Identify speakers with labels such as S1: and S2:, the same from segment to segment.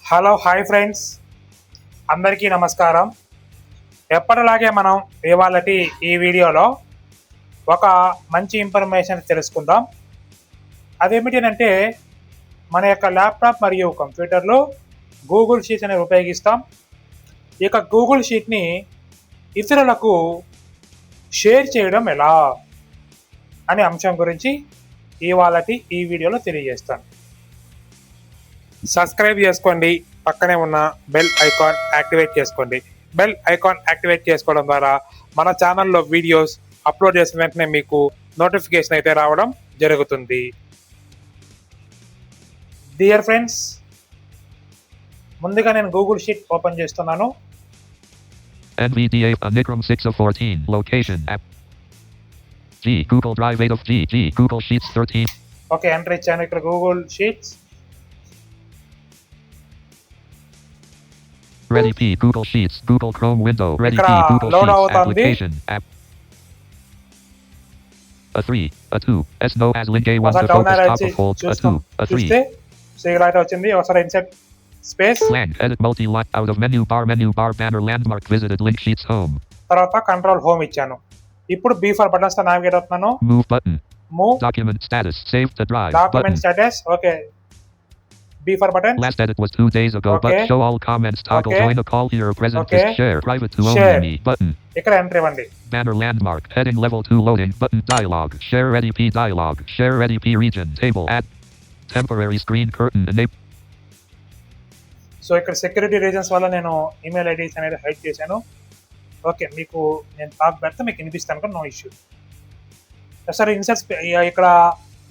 S1: Hello hi friends, అందరికీ నమస్కారం. ఎప్పటిలాగే మనం ఇవాళటి ఈ వీడియోలో ఒక మంచి ఇన్ఫర్మేషన్ తెలుసుకుందాం. అదేమిటంటే మన యొక్క ల్యాప్టాప్ మరియు కంప్యూటర్లో గూగుల్ షీట్స్ అనేవి ఉపయోగిస్తాం. ఈ యొక్క గూగుల్ షీట్ని ఇతరులకు షేర్ చేయడం ఎలా అనే అంశం గురించి ఇవాళటి ఈ వీడియోలో తెలియజేస్తాను. సబ్స్క్రైబ్ చేసుకోండి, పక్కనే ఉన్న బెల్ ఐకాన్ యాక్టివేట్ చేసుకోండి. బెల్ ఐకాన్ యాక్టివేట్ చేసుకోవడం ద్వారా మన ఛానల్లో వీడియోస్ అప్లోడ్ చేసిన వెంటనే మీకు నోటిఫికేషన్ అయితే రావడం జరుగుతుంది. డియర్ ఫ్రెండ్స్, ముందుగా నేను గూగుల్ షీట్ ఓపెన్ చేస్తున్నాను.
S2: NVDA Nikram 6 of 14 location app G Google Drive 8 of G Google Sheets 13.
S1: Okay, enter ఇచ్చాను. ఇక్కడ Google sheets
S2: Ready P Google Sheets Google Chrome window Ready P Google Sheets application app a 3 a 2 S no as link A1 to focus top of folds a 2 a 3
S1: so ఇలా అయితే వచ్చింది. ఒకసారి insert space
S2: blank edit multi line out of menu bar banner landmark visited link sheets home
S1: తర్వాత control home ఇచ్చాను. ఇప్పుడు B4 buttons తో navigate అవుతున్నాను.
S2: move button
S1: move
S2: document status save to drive
S1: document status. Okay, B4 button.
S2: last edit was 2 days ago
S1: Okay.
S2: but show all comments toggle
S1: Okay.
S2: join a call here present
S1: Okay.
S2: is share private to
S1: Share.
S2: only me button
S1: ఇక్కడ enter ఇవ్వండి.
S2: banner landmark heading level 2 loading button dialog share ready P dialog share ready P region table add temporary screen curtain enable
S1: so ఇక్కడ security reasons వల్ల నేను email IDs అనేది hide చేశాను. Okay, మీకు నేను talk పెడితే మీకు వినిపిస్తాను కదా, నో ఇష్యూ. సరే, ఇన్సర్ట్స్ ఇక్కడ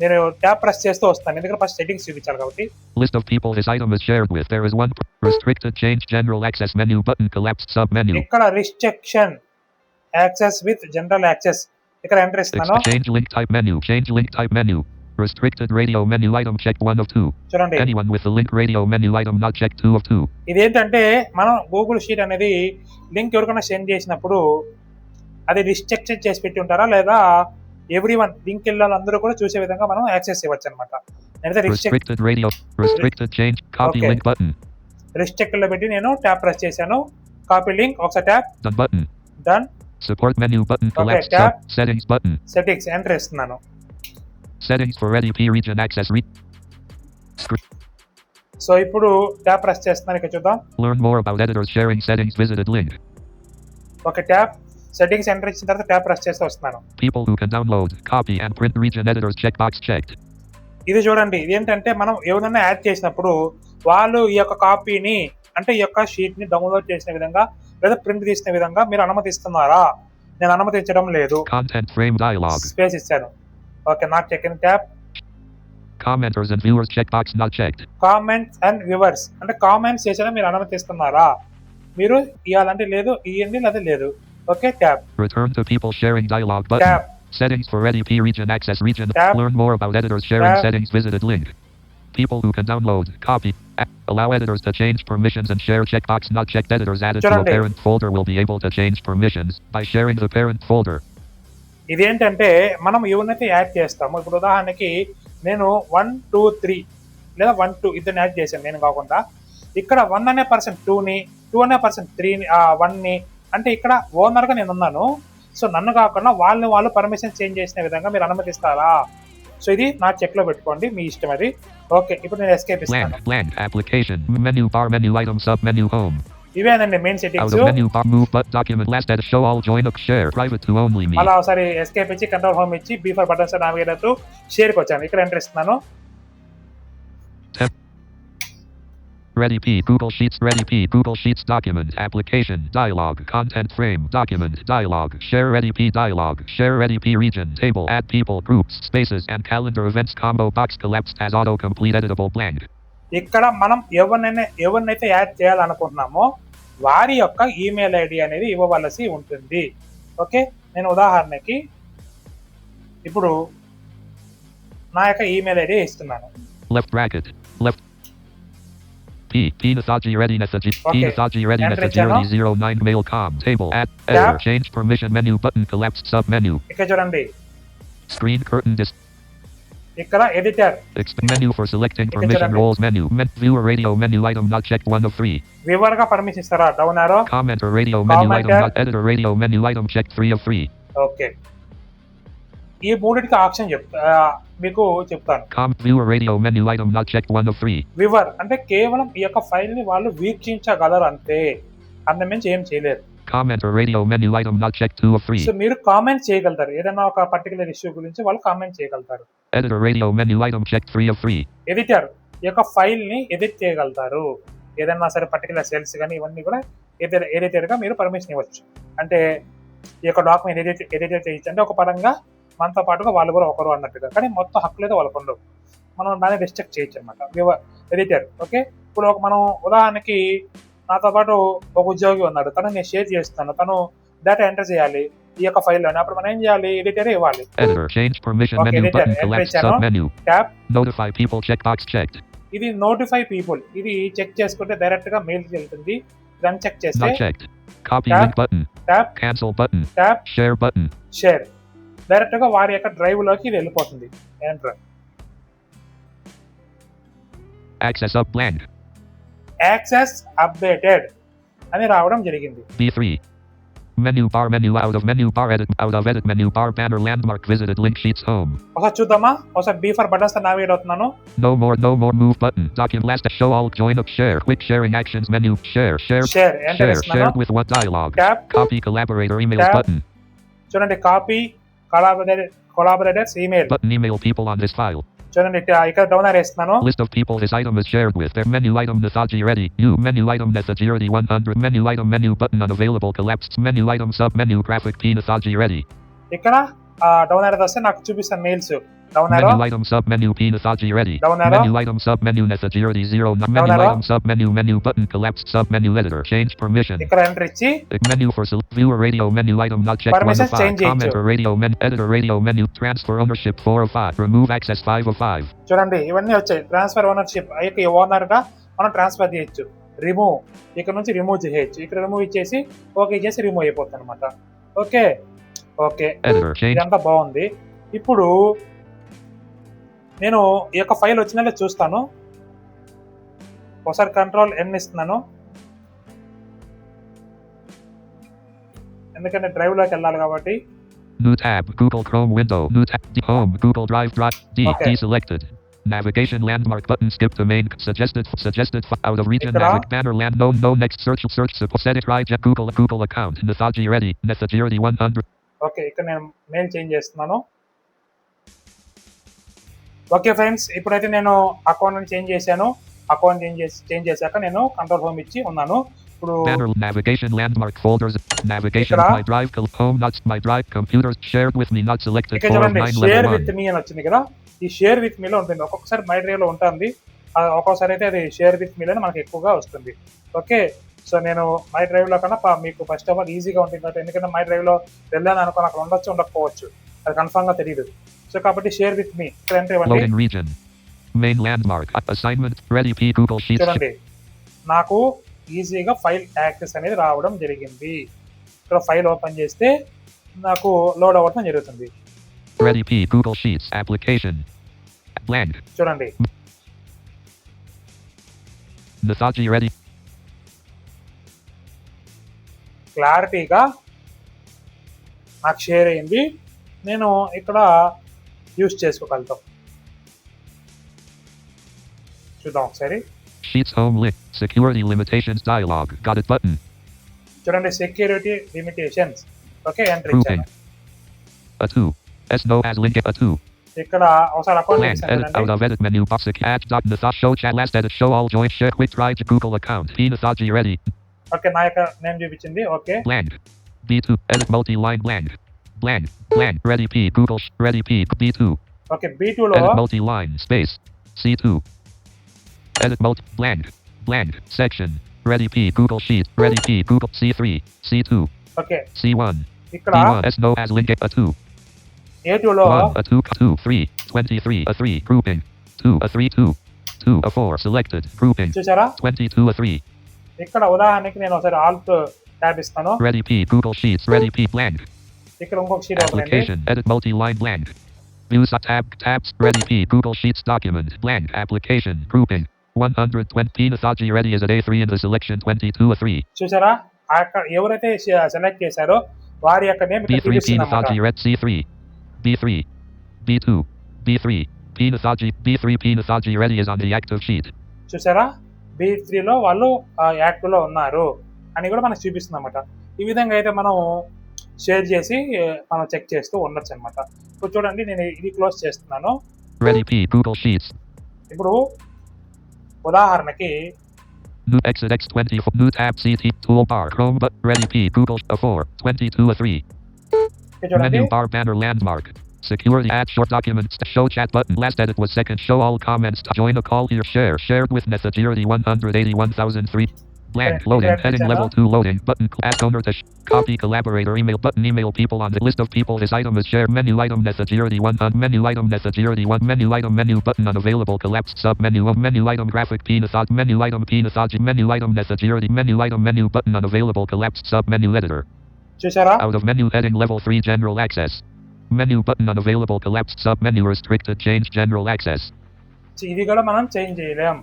S1: నేను ట్యాప్ ప్రెస్ చేస్తూ వస్తాను, ఎందుకంటే ఫస్ట్ సెట్టింగ్స్ చూపించాలి కాబట్టి.
S2: list of people this item is shared with there is one restricted change general access menu button collapsed sub menu
S1: ఇక్కడ restriction access with general access ఇక్కడ ఎంటర్ ఇస్తున్నాను.
S2: change link type menu restricted radio menu item checked 1 of 2
S1: చూడండి,
S2: anyone with the link radio menu item not checked 2 of 2
S1: ఇదేంటంటే మనం Google sheet అనేది link ఎవరికైనా send చేసినప్పుడు అది రిస్ట్రిక్షన్ చేసి పెట్టి ఉంటారా లేదా ఎవ్రీవన్ లింక్ వెళ్ళాలి అందరూ కూడా చూసే విధంగా మనం యాక్సెస్ ఇవ్వచ్చు అనమాట. నేనైతే
S2: restricted radio restricted change copy
S1: Okay.
S2: link button
S1: restrict లో పెట్టి నేను ట్యాప్ ప్రెస్ చేశాను. కాపీ లింక్, ఒకసారి tap
S2: done button
S1: done.
S2: support menu button collapsed
S1: tap.
S2: sub settings button
S1: settings enter ఇస్తున్నాను.
S2: settings for ready P region access
S1: so ఇప్పుడు tap press చేస్తున్నాను. ఇక్కడ చూద్దాం.
S2: learn more about editors sharing settings visited link
S1: ఒక tap settings enter ఇచ్చిన తర్వాత tap press చేస్తూ వస్తున్నాను.
S2: people who can download copy and print region editors checkbox checked
S1: ఇది చూడండి, ఇది ఏంటంటే మనం ఎవరైనా యాడ్ చేసినప్పుడు వాళ్ళు ఈ యొక్క కాపీని అంటే ఈ యొక్క షీట్ ని డౌన్లోడ్ చేసిన విధంగా లేదా ప్రింట్ తీసిన విధంగా మీరు అనుమతిస్తున్నారా? నేను అనుమతించడం లేదు.
S2: content frame dialog
S1: స్పేస్ ఇచ్చాను. Okay, not check in tap.
S2: commenters and viewers checkbox not checked
S1: comments and viewers అంటే కామెంట్స్ చేసినా మీరు అనుమతిస్తున్నారా? మీరు ఇవ్వాలంటే లేదు, ఇవ్వండి లేదా లేదు. Okay, tap
S2: return to people sharing dialog button
S1: tap
S2: settings for ready P region access region
S1: Tab.
S2: learn more about editors sharing
S1: Tab.
S2: settings visited link people who can download copy allow editors to change permissions and share checkbox not checked editors added to a
S1: చూడండి.
S2: parent folder will be able to change permissions by sharing the parent folder
S1: ఇదేంటంటే మనం ఎవరినైతే add చేస్తామో, ఇప్పుడు ఉదాహరణకి నేను 1 2 3 లేదా 1 2 ఇద్దరిని యాడ్ చేశాను నేను కాకుండా. ఇక్కడ 1 అనే పర్సన్ 2ని 2 అనే పర్సన్ 3ని 1ని అంటే ఇక్కడ ఓనర్గా నేను ఉన్నాను. సో నన్ను కాకుండా వాళ్ళు పర్మిషన్ చేంజ్ చేసిన విధంగా మీరు అనుమతిస్తారా? సో ఇది నా చెక్ లో పెట్టుకోండి, మీ ఇష్టం అది. ఓకే, ఇప్పుడు నేను ఎస్కేప్ ఇస్తాను.
S2: blank application menu bar menu item sub menu home
S1: ఇవేనండి main
S2: out
S1: settings.
S2: of menu bar move but document last edit show all join up share private to only me
S1: అలా ఒకసారి escape ఇచ్చి control home ఇచ్చి B4 buttons navigate అవుతూ షేర్కి వచ్చాను. ఇక్కడ enter ఇస్తున్నాను.
S2: ready P Google Sheets document application dialog content frame document dialog share ready P region table add people groups spaces and calendar events combo box collapsed as auto complete editable blank
S1: ఇక్కడ మనం ఎవరినైతే add చేయాలనుకుంటున్నామో వారి యొక్క email ID అనేది ఇవ్వవలసి ఉంటుంది. Okay, నేను ఉదాహరణకి ఇప్పుడు నా యొక్క ఈమెయిల్ ఐడి ఇస్తున్నాను.
S2: left bracket left P Nathaji ready Nathaji
S1: Okay.
S2: Nathaji ready
S1: Enter
S2: Nathaji
S1: channel.
S2: 09 mail com table add editor
S1: Tab.
S2: change permission menu button collapsed sub menu
S1: ఇక్కడ చూడండి,
S2: screen curtain
S1: ఇక్కడ editor
S2: Menu for selecting
S1: ఇక్కడ
S2: permission
S1: చూడండి.
S2: roles menu. Viewer radio menu item not checked 1 of 3.
S1: Viewer గా permission ఇస్తారా? Down ఆరో.
S2: Commenter radio menu item
S1: Commenter.
S2: not editor radio menu item checked 3 of 3.
S1: Okay, ఈ మూడింటికి option మీకు చెప్తాను.
S2: Viewer radio menu item not checked 1 of 3.
S1: Viewer అంటే కేవలం ఈ యొక్క ఫైల్ ని వాళ్ళు వీక్షించగలరు అంతే, అంతమించి ఏం చేయలేరు.
S2: Commenter radio menu item not checked 2 of 3.
S1: So మీరు కామెంట్ చేయగలుగుతారు, ఏదైనా ఒక పర్టికులర్ ఇష్యూ గురించి వాళ్ళు కామెంట్ చేయగలుగుతారు.
S2: Editor radio menu item checked 3 of 3.
S1: Editor ఈ యొక్క ఫైల్ ని ఎడిట్ చేయగలుగుతారు, ఏదైనా సరే పర్టికులర్ సెల్స్ కానీ ఇవన్నీ కూడా ఎడిటర్ గా మీరు పర్మిషన్ ఇవ్వచ్చు. అంటే ఈ యొక్క డాక్యుమెంట్ ఎడిట్ చేయొచ్చు, అంటే ఒక పరంగా మనతో పాటుగా వాళ్ళు కూడా ఒకరు అన్నట్టుగా, కానీ మొత్తం హక్కులు అయితే వాళ్ళకు ఉండవు, మనం దాన్ని రిస్ట్రిక్ట్ చేయొచ్చు అనమాట ఎడిటర్. ఓకే, ఇప్పుడు మనం ఉదాహరణకి నాతో పాటు ఒక ఉద్యోగి ఉన్నాడు, తను నేను షేర్ చేస్తాను, తను డేటా ఎంటర్ చేయాలి ఈ యొక్క ఫైల్లోనే, అప్పుడు మనం ఏం చేయాలి? ఎడిటర్ ఇవ్వాలి.
S2: Editor change permission
S1: Okay,
S2: menu
S1: editor.
S2: button collapse sub menu.
S1: Tap
S2: Notify people checkbox checked.
S1: ఇది నోటిఫై పీపుల్, ఇది చెక్ చేసుకుంటే డైరెక్ట్ గా మెయిల్ కి వెళ్తుంది. దాన్ని చెక్ చేస్తే
S2: Not checked. Copy
S1: Tab.
S2: link button.
S1: Tap
S2: Cancel button.
S1: Tap
S2: Share button.
S1: Share, direct గా వారి యొక్క డ్రైవ్ లోకి ఇది వెళ్ళిపోతుంది. Enter.
S2: Access up blank.
S1: Access updated అని రావడం జరిగింది.
S2: B3. Menu bar menu out of edit menu bar banner landmark visited link sheets home.
S1: ఒకసారి చూద్దామా? ఒకసారి బీ ఫర్ బటన్స్ తో నావిగేట్ అవుతున్నాను.
S2: No more move button. Document last show all join up share quick sharing actions menu share
S1: share enter
S2: share
S1: ఇస్తున్నాను.
S2: with what dialogue.
S1: Tap
S2: Copy collaborator emails
S1: Tab.
S2: button.
S1: చూడండి, copy collaborators email.
S2: Button email people on this file.
S1: చూడండి, ఇక్కడ down వేస్తున్నాను.
S2: List of people this item is shared with. Their menu item Nethaji ready. You menu item Nethagirity 100 menu item menu button unavailable collapsed menu item sub menu graphic P Nethaji ready.
S1: ఇక్కడ down arrow వస్తే నాకు చూపిస్తాను mails. Down arrow,
S2: Menu item sub menu P Nethaji ready.
S1: Down arrow.
S2: Menu item sub menu Nethagirity 0 menu
S1: arrow.
S2: item sub menu button collapsed sub menu editor change permission.
S1: ఇక్కడ enter ఇచ్చి
S2: Menu for viewer radio menu item not checked 1
S1: Permission
S2: of 5.
S1: change చేయొచ్చు.
S2: Commenter radio editor radio menu transfer ownership 4 of 5. Remove access 5 of 5.
S1: చూడండి, ఇవన్నీ వచ్చాయి. Transfer ownership, ఈ owner గా మనం transfer చేయొచ్చు. రిమూవ్, ఇక్కడ నుంచి రిమూవ్ చేయొచ్చు. ఇక్కడ రిమూవ్ ఇచ్చేసి ఓకే చేసి రిమూవ్ అయిపోతుంది అనమాట. Okay okay,
S2: Editor change.
S1: ఇదంతా బాగుంది. ఇప్పుడు నేను ఈ యొక్క ఫైల్ వచ్చినట్లే చూస్తాను. ఒకసారి కంట్రోల్ ఎన్ ఇస్తున్నాను, ఎందుకంటే డ్రైవ్ లోకి వెళ్ళాలి కాబట్టి.
S2: New tab Google Chrome window. New tab home Google Drive D
S1: Okay.
S2: deselected. Navigation landmark button skip to main suggested out of region
S1: Ikkada.
S2: banner land no next search set it right Google account Nethaji ready Nethagirity 100.
S1: Okay, ఇక్కడ నేను mail change చేస్తున్నాను. Okay friends, ఇప్పుడైతే నేను account change చేశాను. Account change చేశాక నేను control home ఇచ్చి ఉన్నాను. ఇప్పుడు
S2: Banner navigation landmark folders navigation
S1: Ikkada.
S2: my drive home not my drive computers shared with me not selected
S1: ఇక్కడ
S2: 4 of
S1: చూడండి,
S2: 9
S1: షేర్
S2: level
S1: విత్
S2: 1.
S1: మీ అని వచ్చింది కదా. ఈ షేర్ విత్ మీలో ఉంటుంది, ఒక్కొక్కసారి మై డ్రైవ్ లో ఉంటుంది, ఒక్కొక్కసారి అయితే అది షేర్ విత్ మీలోనే మనకి ఎక్కువగా వస్తుంది. ఓకే, సో నేను మై డ్రైవ్ లో కన్నా మీకు ఫస్ట్ ఆఫ్ ఆల్ ఈజీగా ఉంటుంది కాబట్టి, ఎందుకంటే మై డ్రైవ్ లో వెళ్ళాను అనుకోని అక్కడ ఉండొచ్చు ఉండకపోవచ్చు, అది కన్ఫర్మ్ గా తెలియదు. సో కాబట్టి షేర్ విత్ మీ ఇక్కడ ఎంటర్ ఇవ్వండి.
S2: Loading region main landmark assignment ready P Google Sheets
S1: చూడండి, నాకు ఈజీగా ఫైల్ యాక్సెస్ అనేది రావడం జరిగింది. ఇక్కడ ఫైల్ ఓపెన్ చేస్తే నాకు లోడ్ అవ్వడం జరుగుతుంది.
S2: ready P Google Sheets application blank
S1: చూడండి,
S2: Nethaji ready
S1: క్లారిటీగా నాకు షేర్ అయింది. నేను ఇక్కడ యూజ్ చేసుకోగలుగుతాం. చూద్దాం ఒకసారి.
S2: Sheets home link security limitations dialog got it button
S1: చూడండి, security limitations. Okay, enter
S2: grouping
S1: ఇచ్చాను.
S2: a2 s no as link a2
S1: ఇక్కడ ఒకసారి account
S2: blank edit out of edit menu box add dot Nethaji show chat last edit show all join share quick try to Google account P Nethaji ready
S1: okay, నా యొక్క name చూపించింది. Okay,
S2: blank b2 edit multi-line blank ready P Google ready P b2
S1: okay, B2 లో
S2: edit multi-line space c2 edit blank section ready P Google Sheet ready P Google c3 c2
S1: okay,
S2: c1
S1: ఇక్కడ
S2: b1 s no as link a2
S1: A2 లో
S2: 1 a2 2 3 23 a3 grouping 2 a3 2 a4 selected grouping
S1: చూసారా,
S2: 22 a3
S1: ఇక్కడ ఉదాహరణకి నేను ఒకసారి Alt tab ఇస్తాను.
S2: ready P Google Sheets ready P blank
S1: ఇక్కడ ఇంకొక షీట్ ఓపెన్ అయింది.
S2: application edit multi-line blank Views tabs. Ready P. Google Sheets document. Blank. Application. Grouping. 120 Nasaji ready as at A3 in the selection 22 a 3.
S1: చూసారా అక్కడ ఎవరైతే select చేశారో వారి యొక్క name ఇక్కడ
S2: B3 P
S1: చూపిస్తుంది అన్నమాట.
S2: Nasaji red C3. B3. B2. B3. P Nasaji. B3 P Nasaji ready is on the active sheet.
S1: చూసారా B3 లో వాళ్ళు యాక్టివ్ లో ఉన్నారు అని కూడా మనకు చూపిస్తుంది అనమాట. ఈ విధంగా అయితే మనం షేర్ చేసి మనం చెక్ చేస్తూ ఉండొచ్చు అనమాట. ఇప్పుడు చూడండి నేను ఇది క్లోజ్ చేస్తున్నాను.
S2: Ready P Google Sheets.
S1: ఇప్పుడు ఉదాహరణకి
S2: New exit X20 new tab CT toolbar Chrome but Ready P Google A4 22 a 3.
S1: ఇక్కడ చూడండి
S2: Menu bar banner landmark. Security add short documents show chat button last edit was second show all comments join a call here share shared with Nethagirity 181,003 blank loading heading level 2 loading button add owner to copy collaborator email button email people on the list of people this item is shared menu item Nethagirity 1 on menu item Nethagirity 1 menu item menu button unavailable collapsed sub menu of menu item graphic P Nathag menu item P Nathag menu item Nethagirity menu item menu button unavailable collapsed sub menu editor
S1: చూసారా
S2: out of menu heading level 3 general access menu button unavailable collapsed sub menu restricted change general access.
S1: ఇది కూడా మనం change చేయలేం.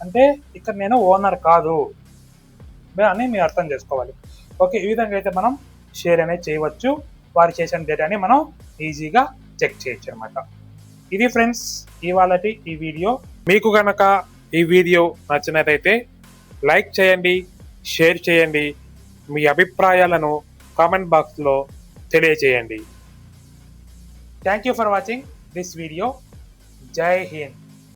S1: అంటే ఇక్కడ నేను owner కాదు అని మీరు అర్థం చేసుకోవాలి. ఓకే, ఈ విధంగా అయితే మనం షేర్ అనేది చేయవచ్చు. వారు చేసిన డేటాని మనం ఈజీగా చెక్ చేయొచ్చు అనమాట. ఇది ఫ్రెండ్స్ ఇవాళటి ఈ వీడియో. మీకు కనుక ఈ వీడియో నచ్చినట్లయితే లైక్ చేయండి, షేర్ చేయండి, మీ అభిప్రాయాలను కామెంట్ బాక్స్లో తెలియజేయండి. Thank you for watching this video. జై హింద్.